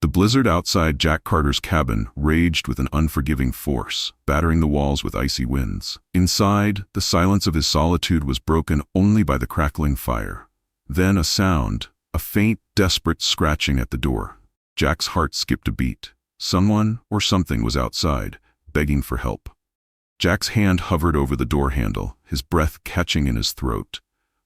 The blizzard outside Jack Carter's cabin raged with an unforgiving force, battering the walls with icy winds. Inside, the silence of his solitude was broken only by the crackling fire. Then a sound, a faint, desperate scratching at the door. Jack's heart skipped a beat. Someone or something was outside, begging for help. Jack's hand hovered over the door handle, his breath catching in his throat.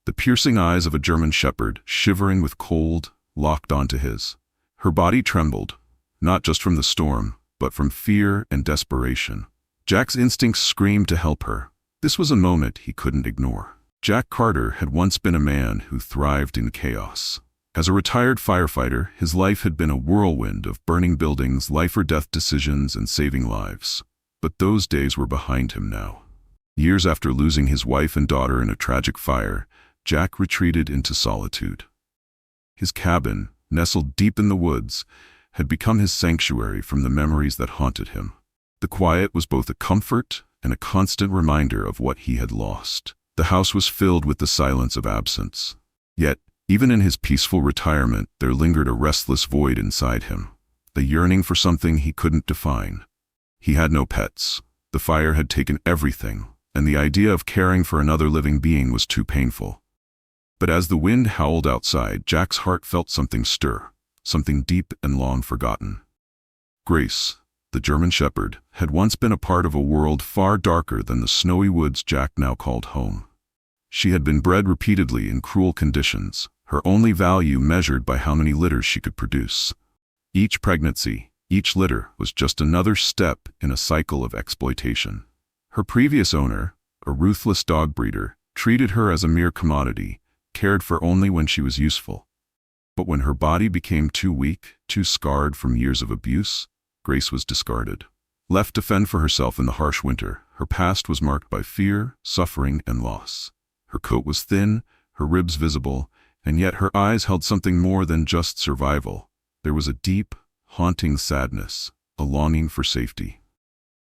The piercing eyes of a German shepherd, shivering with cold, locked onto his. Her body trembled, not just from the storm, but from fear and desperation. Jack's instincts screamed to help her. This was a moment he couldn't ignore. Jack Carter had once been a man who thrived in chaos. As a retired firefighter, his life had been a whirlwind of burning buildings, life-or-death decisions, and saving lives. But those days were behind him now. Years after losing his wife and daughter in a tragic fire, Jack retreated into solitude. His cabin, nestled deep in the woods, had become his sanctuary from the memories that haunted him. The quiet was both a comfort and a constant reminder of what he had lost. The house was filled with the silence of absence. Yet, even in his peaceful retirement, there lingered a restless void inside him, a yearning for something he couldn't define. He had no pets. The fire had taken everything, and the idea of caring for another living being was too painful. But as the wind howled outside, Jack's heart felt something stir, something deep and long forgotten. Grace, the German shepherd, had once been a part of a world far darker than the snowy woods Jack now called home. She had been bred repeatedly in cruel conditions, her only value measured by how many litters she could produce. Each pregnancy, each litter, was just another step in a cycle of exploitation. Her previous owner, a ruthless dog breeder, treated her as a mere commodity, cared for only when she was useful. But when her body became too weak, too scarred from years of abuse, Grace was discarded. Left to fend for herself in the harsh winter, her past was marked by fear, suffering, and loss. Her coat was thin, her ribs visible, and yet her eyes held something more than just survival. There was a deep, haunting sadness, a longing for safety.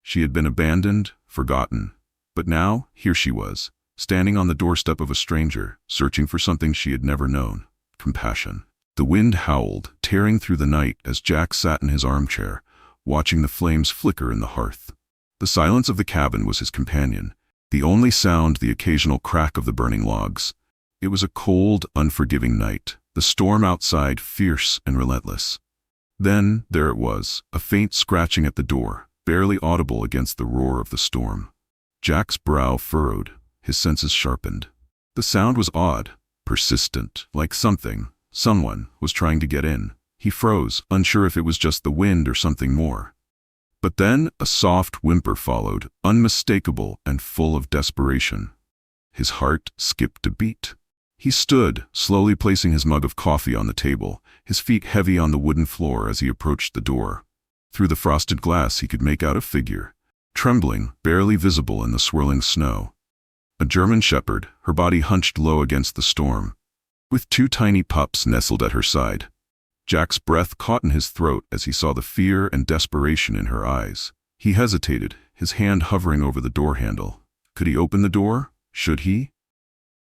She had been abandoned, forgotten, but now, here she was, standing on the doorstep of a stranger, searching for something she had never known: compassion. The wind howled, tearing through the night as Jack sat in his armchair, watching the flames flicker in the hearth. The silence of the cabin was his companion, the only sound the occasional crack of the burning logs. It was a cold, unforgiving night, the storm outside fierce and relentless. Then, there it was, a faint scratching at the door, barely audible against the roar of the storm. Jack's brow furrowed, his senses sharpened. The sound was odd, persistent, like someone was trying to get in. He froze, unsure if it was just the wind or something more. But then a soft whimper followed, unmistakable and full of desperation. His heart skipped a beat. He stood, slowly placing his mug of coffee on the table, his feet heavy on the wooden floor as he approached the door. Through the frosted glass he could make out a figure, trembling, barely visible in the swirling snow. A German shepherd, her body hunched low against the storm, with two tiny pups nestled at her side. Jack's breath caught in his throat as he saw the fear and desperation in her eyes. He hesitated, his hand hovering over the door handle. Could he open the door? Should he?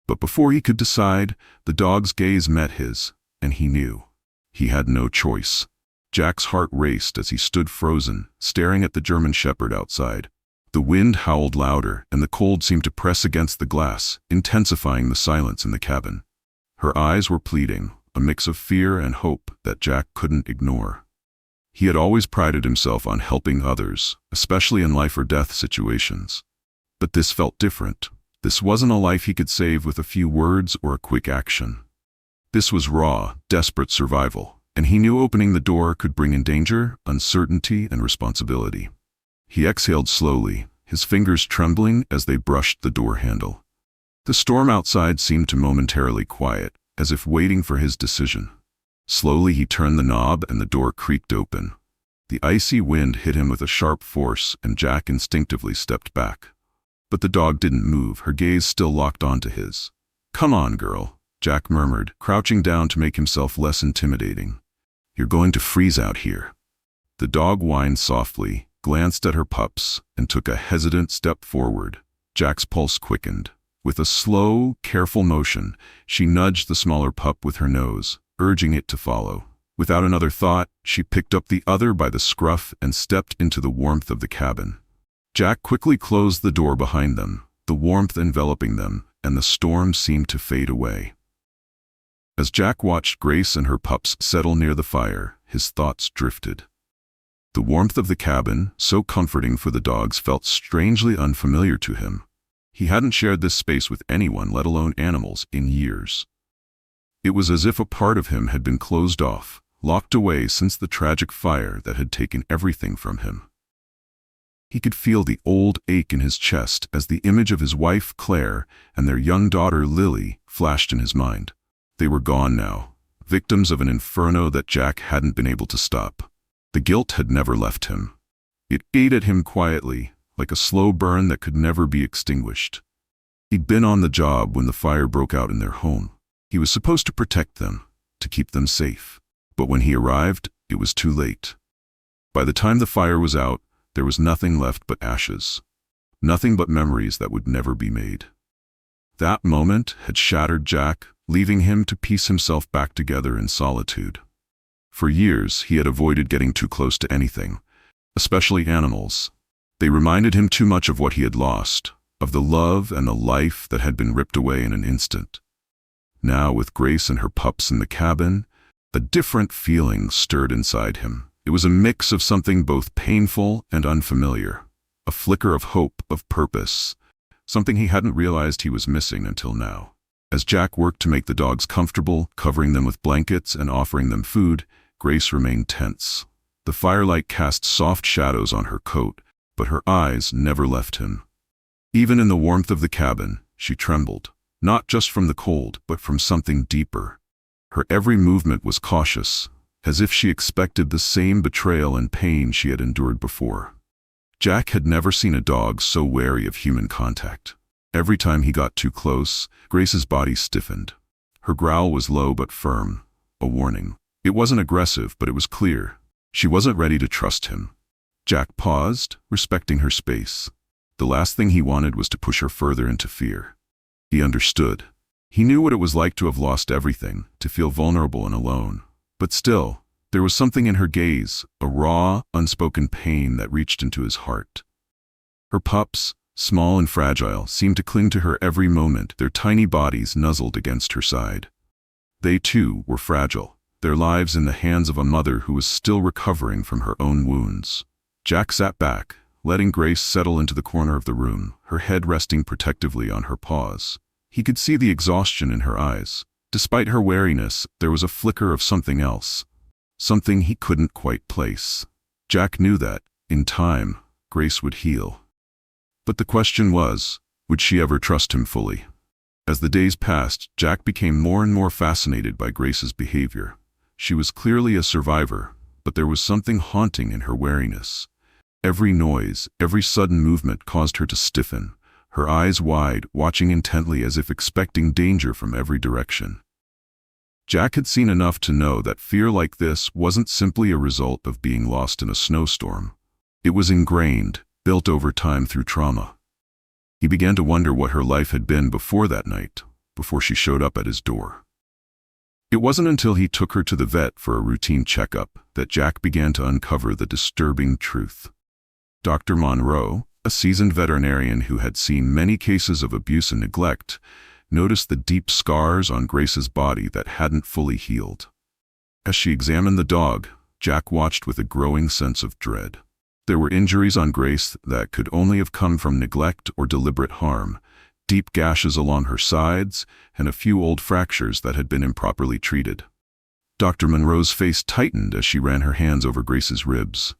But before he could decide, the dog's gaze met his, and he knew. He had no choice. Jack's heart raced as he stood frozen, staring at the German shepherd outside. The wind howled louder, and the cold seemed to press against the glass, intensifying the silence in the cabin. Her eyes were pleading, a mix of fear and hope that Jack couldn't ignore. He had always prided himself on helping others, especially in life-or-death situations. But this felt different. This wasn't a life he could save with a few words or a quick action. This was raw, desperate survival, and he knew opening the door could bring in danger, uncertainty, and responsibility. He exhaled slowly, his fingers trembling as they brushed the door handle. The storm outside seemed to momentarily quiet, as if waiting for his decision. Slowly he turned the knob and the door creaked open. The icy wind hit him with a sharp force, and Jack instinctively stepped back. But the dog didn't move, her gaze still locked onto his. "Come on, girl," Jack murmured, crouching down to make himself less intimidating. "You're going to freeze out here." The dog whined softly, glanced at her pups, and took a hesitant step forward. Jack's pulse quickened. With a slow, careful motion, she nudged the smaller pup with her nose, urging it to follow. Without another thought, she picked up the other by the scruff and stepped into the warmth of the cabin. Jack quickly closed the door behind them, the warmth enveloping them, and the storm seemed to fade away. As Jack watched Grace and her pups settle near the fire, his thoughts drifted. The warmth of the cabin, so comforting for the dogs, felt strangely unfamiliar to him. He hadn't shared this space with anyone, let alone animals, in years. It was as if a part of him had been closed off, locked away since the tragic fire that had taken everything from him. He could feel the old ache in his chest as the image of his wife, Claire, and their young daughter, Lily, flashed in his mind. They were gone now, victims of an inferno that Jack hadn't been able to stop. The guilt had never left him. It ate at him quietly, like a slow burn that could never be extinguished. He'd been on the job when the fire broke out in their home. He was supposed to protect them, to keep them safe. But when he arrived, it was too late. By the time the fire was out, there was nothing left but ashes. Nothing but memories that would never be made. That moment had shattered Jack, leaving him to piece himself back together in solitude. For years, he had avoided getting too close to anything, especially animals. They reminded him too much of what he had lost, of the love and the life that had been ripped away in an instant. Now, with Grace and her pups in the cabin, a different feeling stirred inside him. It was a mix of something both painful and unfamiliar, a flicker of hope, of purpose, something he hadn't realized he was missing until now. As Jack worked to make the dogs comfortable, covering them with blankets and offering them food, Grace remained tense. The firelight cast soft shadows on her coat, but her eyes never left him. Even in the warmth of the cabin, she trembled, not just from the cold, but from something deeper. Her every movement was cautious, as if she expected the same betrayal and pain she had endured before. Jack had never seen a dog so wary of human contact. Every time he got too close, Grace's body stiffened. Her growl was low but firm, a warning. It wasn't aggressive, but it was clear. She wasn't ready to trust him. Jack paused, respecting her space. The last thing he wanted was to push her further into fear. He understood. He knew what it was like to have lost everything, to feel vulnerable and alone. But still, there was something in her gaze, a raw, unspoken pain that reached into his heart. Her pups, small and fragile, seemed to cling to her every moment, their tiny bodies nuzzled against her side. They, too, were fragile, their lives in the hands of a mother who was still recovering from her own wounds. Jack sat back, letting Grace settle into the corner of the room, her head resting protectively on her paws. He could see the exhaustion in her eyes. Despite her wariness, there was a flicker of something else, something he couldn't quite place. Jack knew that, in time, Grace would heal. But the question was, would she ever trust him fully? As the days passed, Jack became more and more fascinated by Grace's behavior. She was clearly a survivor, but there was something haunting in her wariness. Every noise, every sudden movement caused her to stiffen, her eyes wide, watching intently as if expecting danger from every direction. Jack had seen enough to know that fear like this wasn't simply a result of being lost in a snowstorm. It was ingrained, built over time through trauma. He began to wonder what her life had been before that night, before she showed up at his door. It wasn't until he took her to the vet for a routine checkup that Jack began to uncover the disturbing truth. Dr. Monroe, a seasoned veterinarian who had seen many cases of abuse and neglect, noticed the deep scars on Grace's body that hadn't fully healed. As she examined the dog, Jack watched with a growing sense of dread. There were injuries on Grace that could only have come from neglect or deliberate harm, deep gashes along her sides, and a few old fractures that had been improperly treated. Dr. Monroe's face tightened as she ran her hands over Grace's ribs.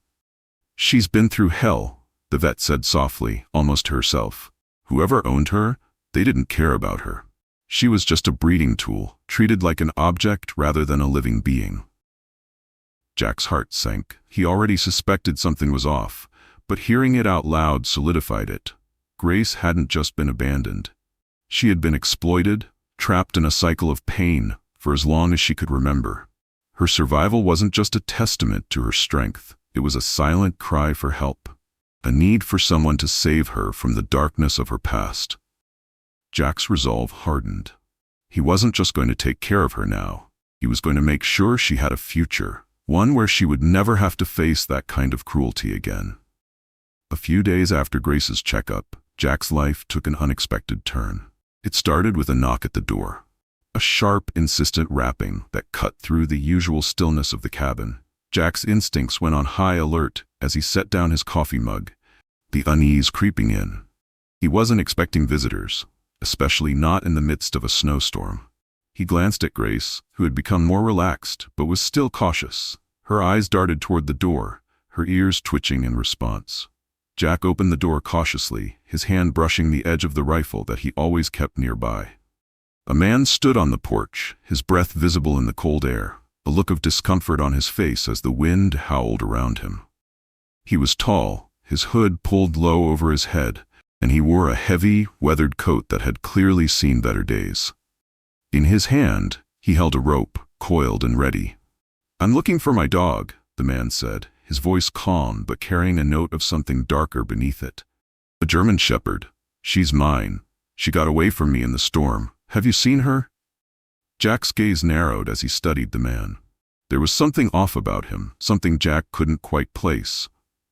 "She's been through hell," the vet said softly, almost to herself. "Whoever owned her, they didn't care about her. She was just a breeding tool, treated like an object rather than a living being." Jack's heart sank. He already suspected something was off, but hearing it out loud solidified it. Grace hadn't just been abandoned. She had been exploited, trapped in a cycle of pain for as long as she could remember. Her survival wasn't just a testament to her strength. It was a silent cry for help, a need for someone to save her from the darkness of her past. Jack's resolve hardened. He wasn't just going to take care of her now. He was going to make sure she had a future, one where she would never have to face that kind of cruelty again. A few days after Grace's checkup, Jack's life took an unexpected turn. It started with a knock at the door. A sharp, insistent rapping that cut through the usual stillness of the cabin. Jack's instincts went on high alert as he set down his coffee mug, the unease creeping in. He wasn't expecting visitors, especially not in the midst of a snowstorm. He glanced at Grace, who had become more relaxed but was still cautious. Her eyes darted toward the door, her ears twitching in response. Jack opened the door cautiously, his hand brushing the edge of the rifle that he always kept nearby. A man stood on the porch, his breath visible in the cold air, a look of discomfort on his face as the wind howled around him. He was tall, his hood pulled low over his head, and he wore a heavy, weathered coat that had clearly seen better days. In his hand, he held a rope, coiled and ready. "I'm looking for my dog," the man said, his voice calm but carrying a note of something darker beneath it. "A German shepherd. She's mine. She got away from me in the storm. Have you seen her?" Jack's gaze narrowed as he studied the man. There was something off about him, something Jack couldn't quite place.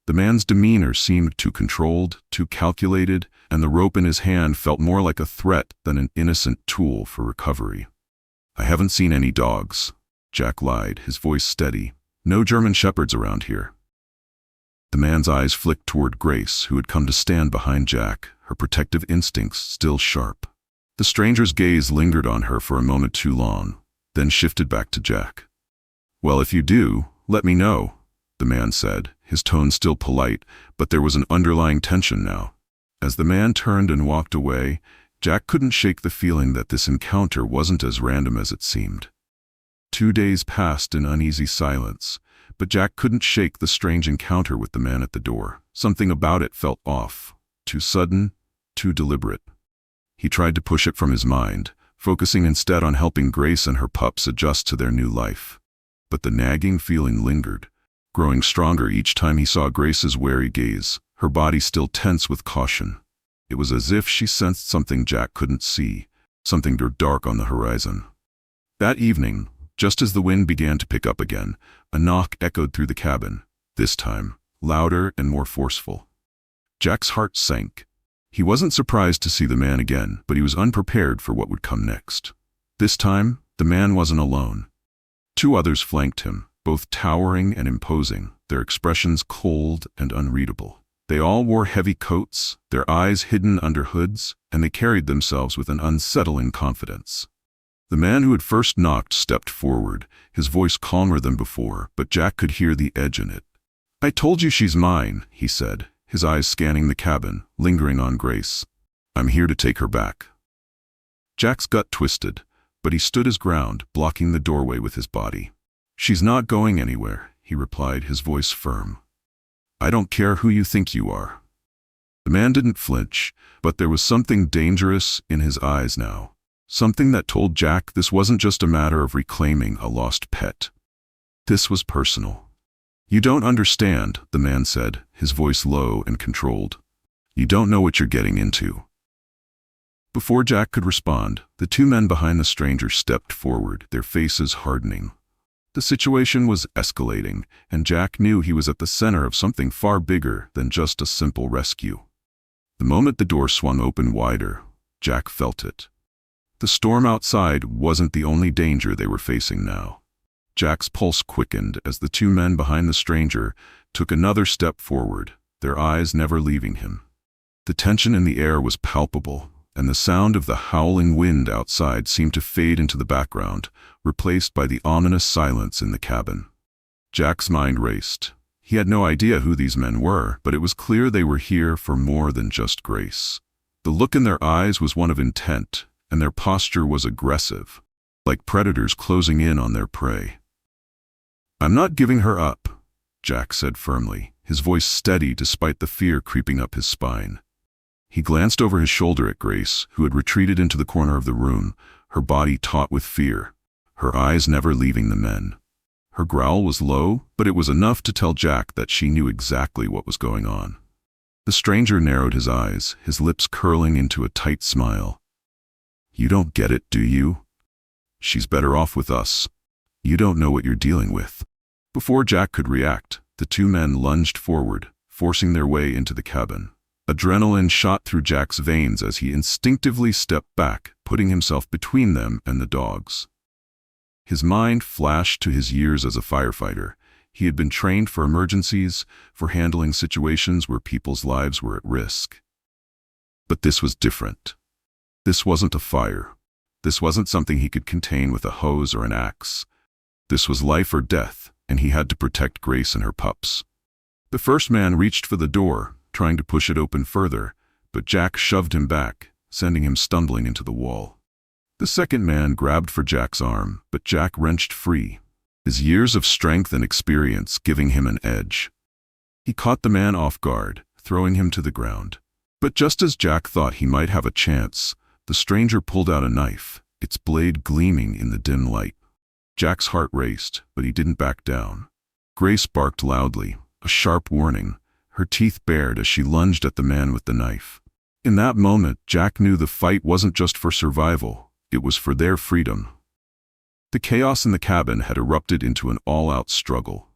The man's demeanor seemed too controlled, too calculated, and the rope in his hand felt more like a threat than an innocent tool for recovery. "I haven't seen any dogs," Jack lied, his voice steady. "No German shepherds around here." The man's eyes flicked toward Grace, who had come to stand behind Jack, her protective instincts still sharp. The stranger's gaze lingered on her for a moment too long, then shifted back to Jack. "Well, if you do, let me know," the man said, his tone still polite, but there was an underlying tension now. As the man turned and walked away, Jack couldn't shake the feeling that this encounter wasn't as random as it seemed. 2 days passed in uneasy silence, but Jack couldn't shake the strange encounter with the man at the door. Something about it felt off, too sudden, too deliberate. He tried to push it from his mind, focusing instead on helping Grace and her pups adjust to their new life. But the nagging feeling lingered, growing stronger each time he saw Grace's wary gaze, her body still tense with caution. It was as if she sensed something Jack couldn't see, something dark on the horizon. That evening, just as the wind began to pick up again, a knock echoed through the cabin, this time louder and more forceful. Jack's heart sank. He wasn't surprised to see the man again, but he was unprepared for what would come next. This time, the man wasn't alone. 2 others flanked him, both towering and imposing, their expressions cold and unreadable. They all wore heavy coats, their eyes hidden under hoods, and they carried themselves with an unsettling confidence. The man who had first knocked stepped forward, his voice calmer than before, but Jack could hear the edge in it. "I told you she's mine," he said, his eyes scanning the cabin, lingering on Grace. "I'm here to take her back." Jack's gut twisted, but he stood his ground, blocking the doorway with his body. "She's not going anywhere," he replied, his voice firm. "I don't care who you think you are." The man didn't flinch, but there was something dangerous in his eyes now. Something that told Jack this wasn't just a matter of reclaiming a lost pet. This was personal. "You don't understand," the man said, his voice low and controlled. "You don't know what you're getting into." Before Jack could respond, the 2 men behind the stranger stepped forward, their faces hardening. The situation was escalating, and Jack knew he was at the center of something far bigger than just a simple rescue. The moment the door swung open wider, Jack felt it. The storm outside wasn't the only danger they were facing now. Jack's pulse quickened as the 2 men behind the stranger took another step forward, their eyes never leaving him. The tension in the air was palpable, and the sound of the howling wind outside seemed to fade into the background, replaced by the ominous silence in the cabin. Jack's mind raced. He had no idea who these men were, but it was clear they were here for more than just Grace. The look in their eyes was one of intent, and their posture was aggressive, like predators closing in on their prey. "I'm not giving her up," Jack said firmly, his voice steady despite the fear creeping up his spine. He glanced over his shoulder at Grace, who had retreated into the corner of the room, her body taut with fear, her eyes never leaving the men. Her growl was low, but it was enough to tell Jack that she knew exactly what was going on. The stranger narrowed his eyes, his lips curling into a tight smile. "You don't get it, do you? She's better off with us." You don't know what you're dealing with." Before Jack could react, the two men lunged forward, forcing their way into the cabin. Adrenaline shot through Jack's veins as he instinctively stepped back, putting himself between them and the dogs. His mind flashed to his years as a firefighter. He had been trained for emergencies, for handling situations where people's lives were at risk. But this was different. This wasn't a fire. This wasn't something he could contain with a hose or an axe. This was life or death, and he had to protect Grace and her pups. The first man reached for the door, trying to push it open further, but Jack shoved him back, sending him stumbling into the wall. The second man grabbed for Jack's arm, but Jack wrenched free, his years of strength and experience giving him an edge. He caught the man off guard, throwing him to the ground. But just as Jack thought he might have a chance, the stranger pulled out a knife, its blade gleaming in the dim light. Jack's heart raced, but he didn't back down. Grace barked loudly, a sharp warning, her teeth bared as she lunged at the man with the knife. In that moment, Jack knew the fight wasn't just for survival, it was for their freedom. The chaos in the cabin had erupted into an all-out struggle.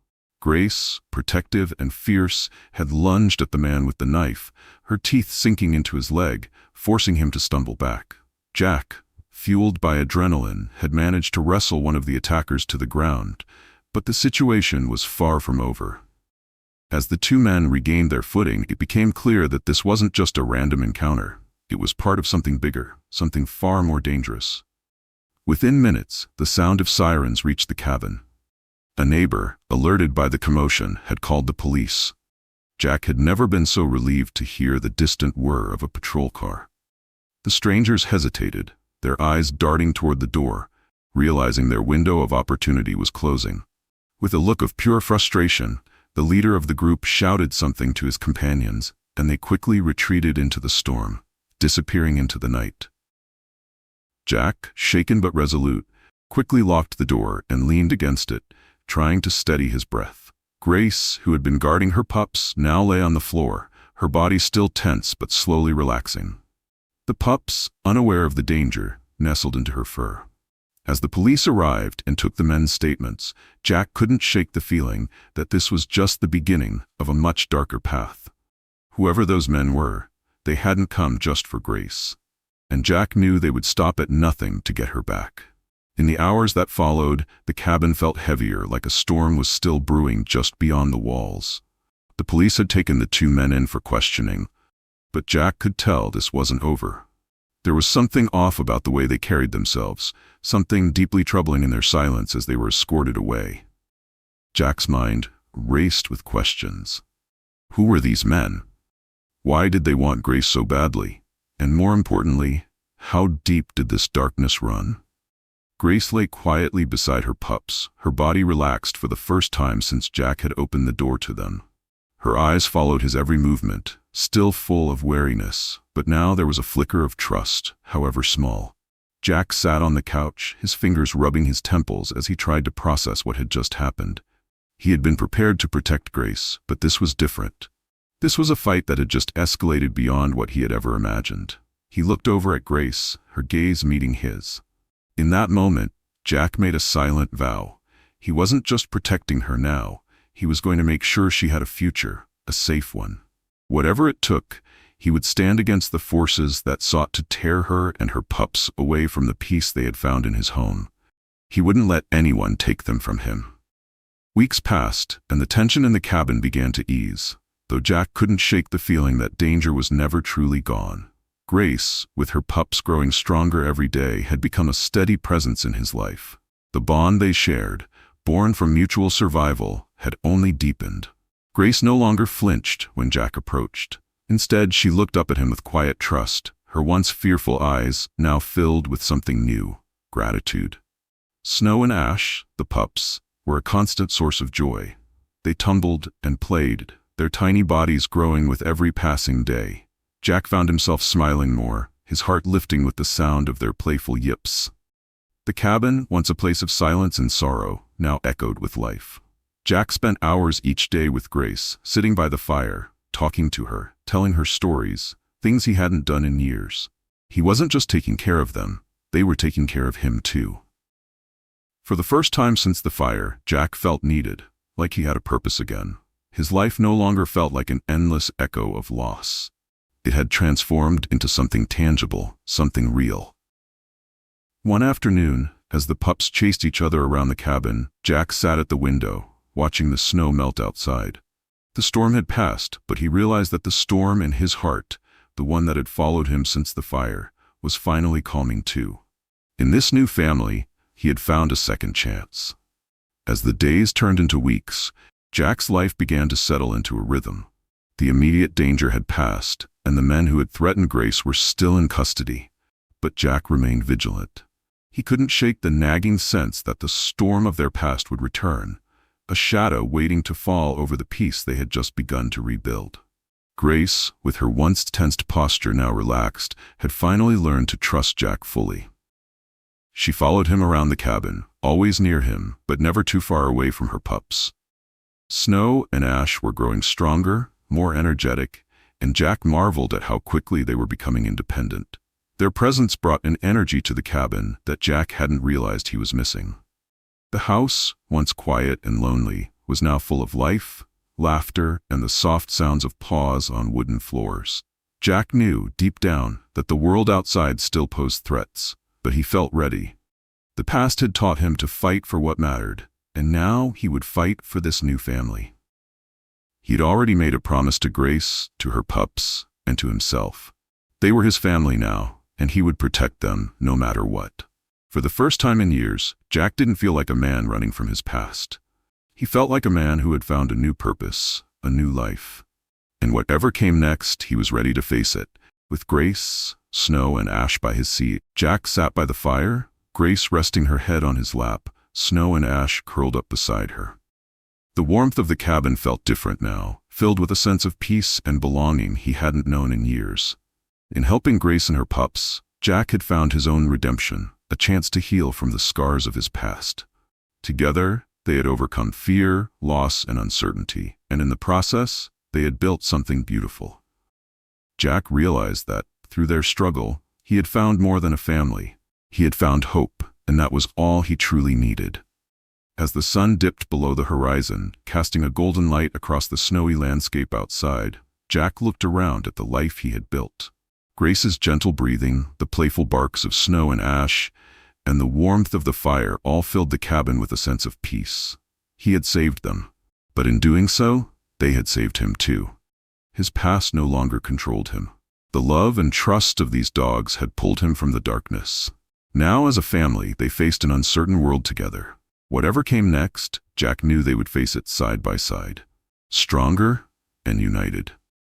Grace, protective and fierce, had lunged at the man with the knife, her teeth sinking into his leg, forcing him to stumble back. Jack, fueled by adrenaline, had managed to wrestle one of the attackers to the ground, but the situation was far from over. As the two men regained their footing, it became clear that this wasn't just a random encounter. It was part of something bigger, something far more dangerous. Within minutes, the sound of sirens reached the cabin. A neighbor, alerted by the commotion, had called the police. Jack had never been so relieved to hear the distant whir of a patrol car. The strangers hesitated, their eyes darting toward the door, realizing their window of opportunity was closing. With a look of pure frustration, the leader of the group shouted something to his companions, and they quickly retreated into the storm, disappearing into the night. Jack, shaken but resolute, quickly locked the door and leaned against it, trying to steady his breath. Grace, who had been guarding her pups, now lay on the floor, her body still tense but slowly relaxing. The pups, unaware of the danger, nestled into her fur. As the police arrived and took the men's statements, Jack couldn't shake the feeling that this was just the beginning of a much darker path. Whoever those men were, they hadn't come just for Grace. And Jack knew they would stop at nothing to get her back. In the hours that followed, the cabin felt heavier, like a storm was still brewing just beyond the walls. The police had taken the two men in for questioning, but Jack could tell this wasn't over. There was something off about the way they carried themselves, something deeply troubling in their silence as they were escorted away. Jack's mind raced with questions. Who were these men? Why did they want Grace so badly? And more importantly, how deep did this darkness run? Grace lay quietly beside her pups, her body relaxed for the first time since Jack had opened the door to them. Her eyes followed his every movement, still full of wariness, but now there was a flicker of trust, however small. Jack sat on the couch, his fingers rubbing his temples as he tried to process what had just happened. He had been prepared to protect Grace, but this was different. This was a fight that had just escalated beyond what he had ever imagined. He looked over at Grace, her gaze meeting his. In that moment, Jack made a silent vow. He wasn't just protecting her now, he was going to make sure she had a future, a safe one. Whatever it took, he would stand against the forces that sought to tear her and her pups away from the peace they had found in his home. He wouldn't let anyone take them from him. Weeks passed, and the tension in the cabin began to ease, though Jack couldn't shake the feeling that danger was never truly gone. Grace, with her pups growing stronger every day, had become a steady presence in his life. The bond they shared, born from mutual survival, had only deepened. Grace no longer flinched when Jack approached. Instead, she looked up at him with quiet trust, her once fearful eyes now filled with something new, gratitude. Snow and Ash, the pups, were a constant source of joy. They tumbled and played, their tiny bodies growing with every passing day. Jack found himself smiling more, his heart lifting with the sound of their playful yips. The cabin, once a place of silence and sorrow, now echoed with life. Jack spent hours each day with Grace, sitting by the fire, talking to her, telling her stories, things he hadn't done in years. He wasn't just taking care of them, they were taking care of him too. For the first time since the fire, Jack felt needed, like he had a purpose again. His life no longer felt like an endless echo of loss. It had transformed into something tangible, something real. One afternoon, as the pups chased each other around the cabin, Jack sat at the window, watching the snow melt outside. The storm had passed, but he realized that the storm in his heart, the one that had followed him since the fire, was finally calming too. In this new family, he had found a second chance. As the days turned into weeks, Jack's life began to settle into a rhythm. The immediate danger had passed, and the men who had threatened Grace were still in custody. But Jack remained vigilant. He couldn't shake the nagging sense that the storm of their past would return, a shadow waiting to fall over the peace they had just begun to rebuild. Grace, with her once tensed posture now relaxed, had finally learned to trust Jack fully. She followed him around the cabin, always near him, but never too far away from her pups. Snow and Ash were growing stronger, more energetic, and Jack marveled at how quickly they were becoming independent. Their presence brought an energy to the cabin that Jack hadn't realized he was missing. The house, once quiet and lonely, was now full of life, laughter, and the soft sounds of paws on wooden floors. Jack knew, deep down, that the world outside still posed threats, but he felt ready. The past had taught him to fight for what mattered, and now he would fight for this new family. He'd already made a promise to Grace, to her pups, and to himself. They were his family now, and he would protect them no matter what. For the first time in years, Jack didn't feel like a man running from his past. He felt like a man who had found a new purpose, a new life. And whatever came next, he was ready to face it. With Grace, Snow, and Ash by his seat, Jack sat by the fire, Grace resting her head on his lap, Snow and Ash curled up beside her. The warmth of the cabin felt different now, filled with a sense of peace and belonging he hadn't known in years. In helping Grace and her pups, Jack had found his own redemption, a chance to heal from the scars of his past. Together, they had overcome fear, loss, and uncertainty, and in the process, they had built something beautiful. Jack realized that, through their struggle, he had found more than a family. He had found hope, and that was all he truly needed. As the sun dipped below the horizon, casting a golden light across the snowy landscape outside, Jack looked around at the life he had built. Grace's gentle breathing, the playful barks of Snow and Ash, and the warmth of the fire all filled the cabin with a sense of peace. He had saved them, but in doing so, they had saved him too. His past no longer controlled him. The love and trust of these dogs had pulled him from the darkness. Now, as a family, they faced an uncertain world together. Whatever came next, Jack knew they would face it side by side, stronger and united.